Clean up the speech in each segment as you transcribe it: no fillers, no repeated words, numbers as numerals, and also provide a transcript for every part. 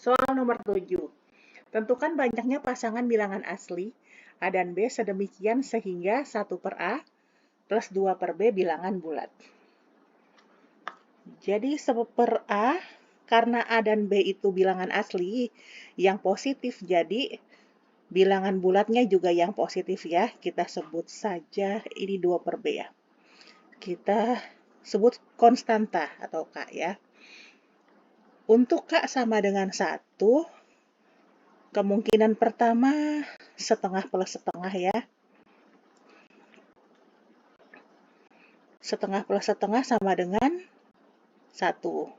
Soal nomor 7. Tentukan banyaknya pasangan bilangan asli A dan B sedemikian sehingga 1/A plus 2/B bilangan bulat. Jadi 1/A, karena A dan B itu bilangan asli yang positif, jadi bilangan bulatnya juga yang positif ya. Kita sebut saja ini 2/B ya. Kita sebut konstanta atau K ya. Untuk K sama dengan 1, kemungkinan pertama setengah plus setengah ya. Setengah plus setengah sama dengan 1.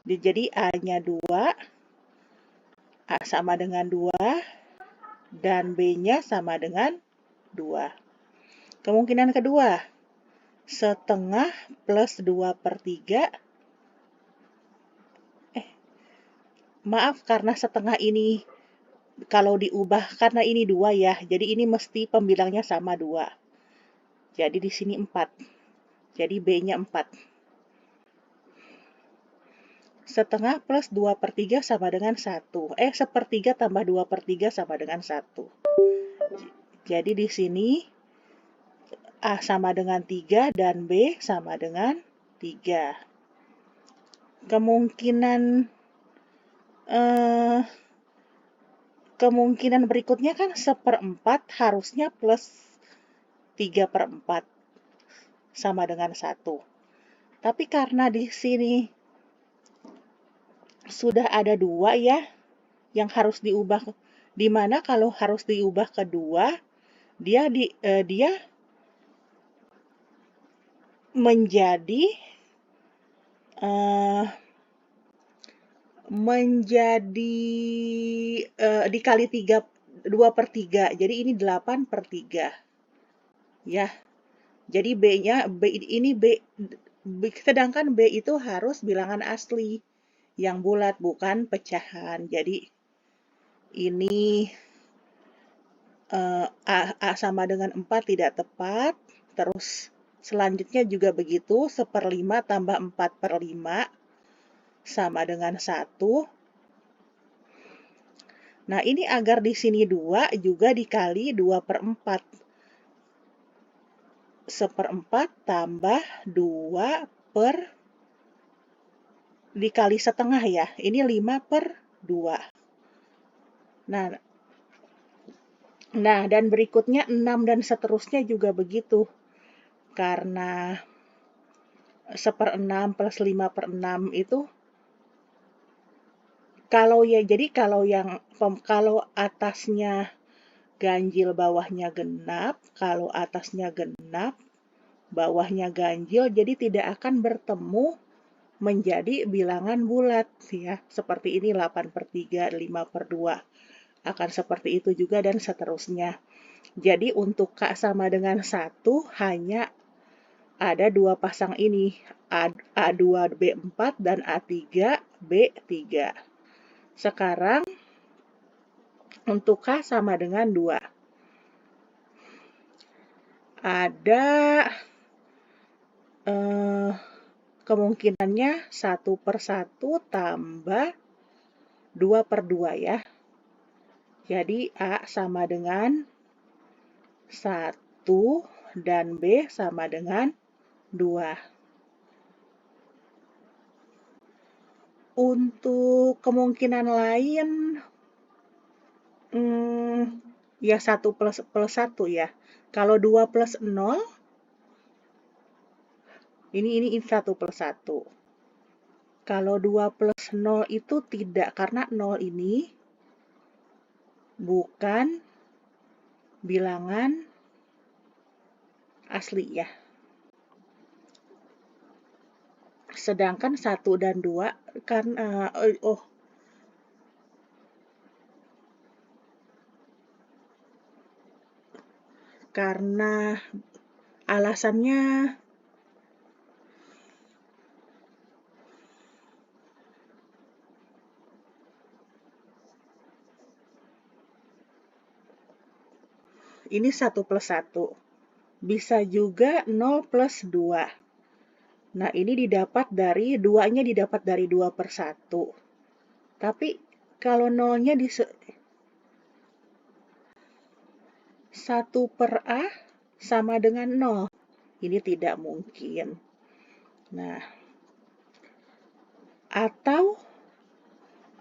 Jadi A-nya 2, A sama dengan 2, dan B-nya sama dengan 2. Kemungkinan kedua, setengah plus 2/3. Maaf, karena setengah ini kalau diubah, karena ini 2 ya, jadi ini mesti pembilangnya sama 2. Jadi di sini 4. Jadi B-nya 4. Setengah plus 2/3 sama dengan 1. 1/3 tambah 2/3 sama dengan 1. Jadi di sini A sama dengan 3 dan B sama dengan 3. Kemungkinan berikutnya kan 1/4 harusnya plus 3/4 sama dengan 1. Tapi karena di sini sudah ada 2 ya, yang harus diubah, di mana kalau harus diubah ke 2, dia menjadi dikali 3, 2/3. Jadi ini 8/3 ya. Jadi sedangkan B itu harus bilangan asli yang bulat, bukan pecahan. Jadi ini A sama dengan 4 tidak tepat. Terus selanjutnya juga begitu, 1/5 tambah 4/5 sama dengan 1. Nah, ini agar di sini 2 juga dikali 2/4. 1/4 tambah 2 dikali setengah ya. Ini 5/2. Nah, dan berikutnya 6 dan seterusnya juga begitu. Karena 1/6 plus 5/6 itu kalau atasnya ganjil bawahnya genap, kalau atasnya genap bawahnya ganjil, jadi tidak akan bertemu menjadi bilangan bulat ya. Seperti ini 8/3, 5/2. Akan seperti itu juga dan seterusnya. Jadi untuk K sama dengan 1 hanya ada 2 pasang ini, A2B4 dan A3B3. Sekarang untuk K sama dengan 2. Ada kemungkinannya 1/1 tambah 2/2 ya. Jadi A sama dengan 1 dan B sama dengan 2. Untuk kemungkinan lain, ya 1 plus 1 ya. Kalau 2 plus 0, ini 1 plus 1. Kalau 2 plus 0 itu tidak, karena 0 ini bukan bilangan asli ya. Sedangkan 1 dan 2 kan karena alasannya ini 1 plus 1. Bisa juga 0 plus 2. Nah, ini didapat dari, 2-nya didapat dari 2 per 1. Tapi kalau nolnya di 1 per A sama dengan 0. Ini tidak mungkin. Nah, atau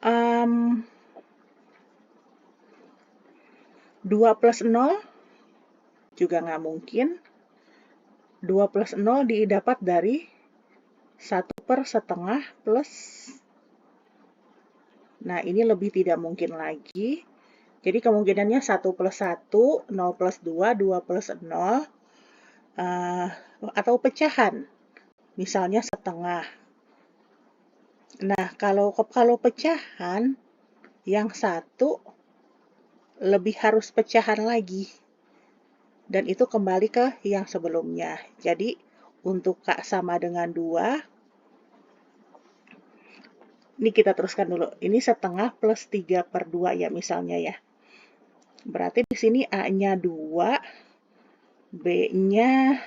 2 plus 0 juga nggak mungkin. 2 plus 0 didapat dari 1 per setengah plus. Nah, ini lebih tidak mungkin lagi. Jadi kemungkinannya 1 plus 1, 0 plus 2, 2 plus 0, atau pecahan. Misalnya setengah. Nah, kalau pecahan, yang satu lebih harus pecahan lagi. Dan itu kembali ke yang sebelumnya. Jadi, untuk K sama dengan 2, ini kita teruskan dulu. Ini setengah plus 3 per 2 ya misalnya ya. Berarti di sini A-nya 2, B-nya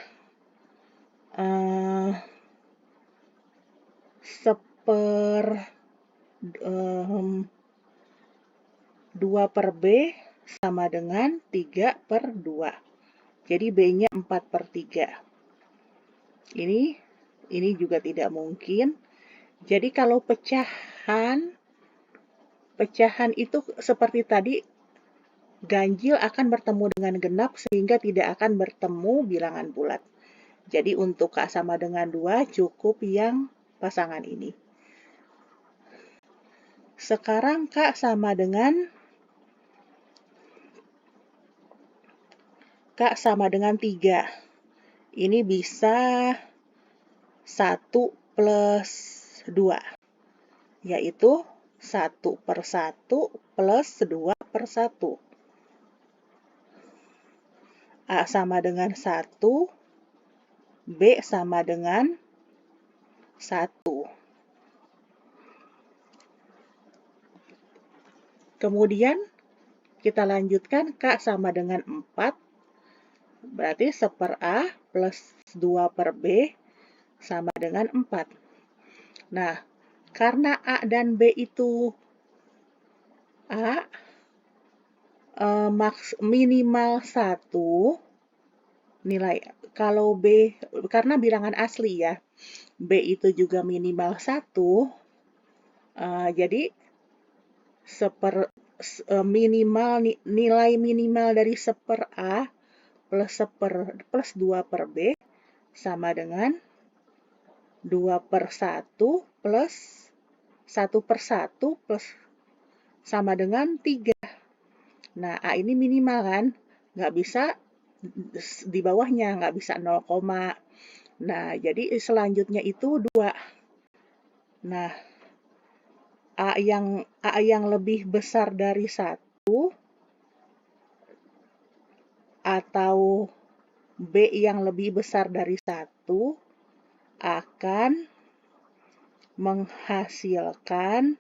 2 per B sama dengan 3 per 2. Jadi B-nya 4 per 3. Ini juga tidak mungkin. Jadi kalau pecahan itu seperti tadi, ganjil akan bertemu dengan genap sehingga tidak akan bertemu bilangan bulat. Jadi untuk K sama dengan 2 cukup yang pasangan ini. Sekarang K sama dengan 3. Ini bisa 1 plus 2, yaitu 1 per 1 plus 2 per 1. A sama dengan 1, B sama dengan 1. Kemudian kita lanjutkan K sama dengan 4, berarti 1 per A plus 2 per B sama dengan 4. Nah, karena A dan B itu A minimal 1, nilai kalau B, karena bilangan asli ya, B itu juga minimal 1, jadi nilai minimal dari 1 per A plus 2 per B sama dengan 2 per 1 plus 1 per 1 plus sama dengan 3. Nah, A ini minimal kan, nggak bisa di bawahnya, nggak bisa 0, nah jadi selanjutnya itu 2. Nah, A yang lebih besar dari 1 atau B yang lebih besar dari 1 akan menghasilkan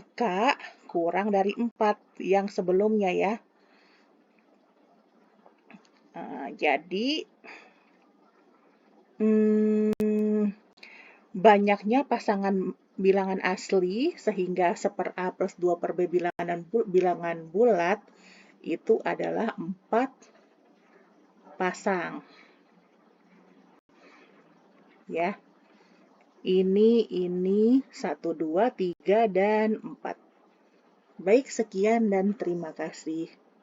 K kurang dari 4 yang sebelumnya ya. Jadi banyaknya pasangan bilangan asli sehingga 1 per A plus 2 per B bilangan bulat itu adalah 4 pasang. Ya. Ini 1, 2, 3, dan 4. Baik, sekian dan terima kasih.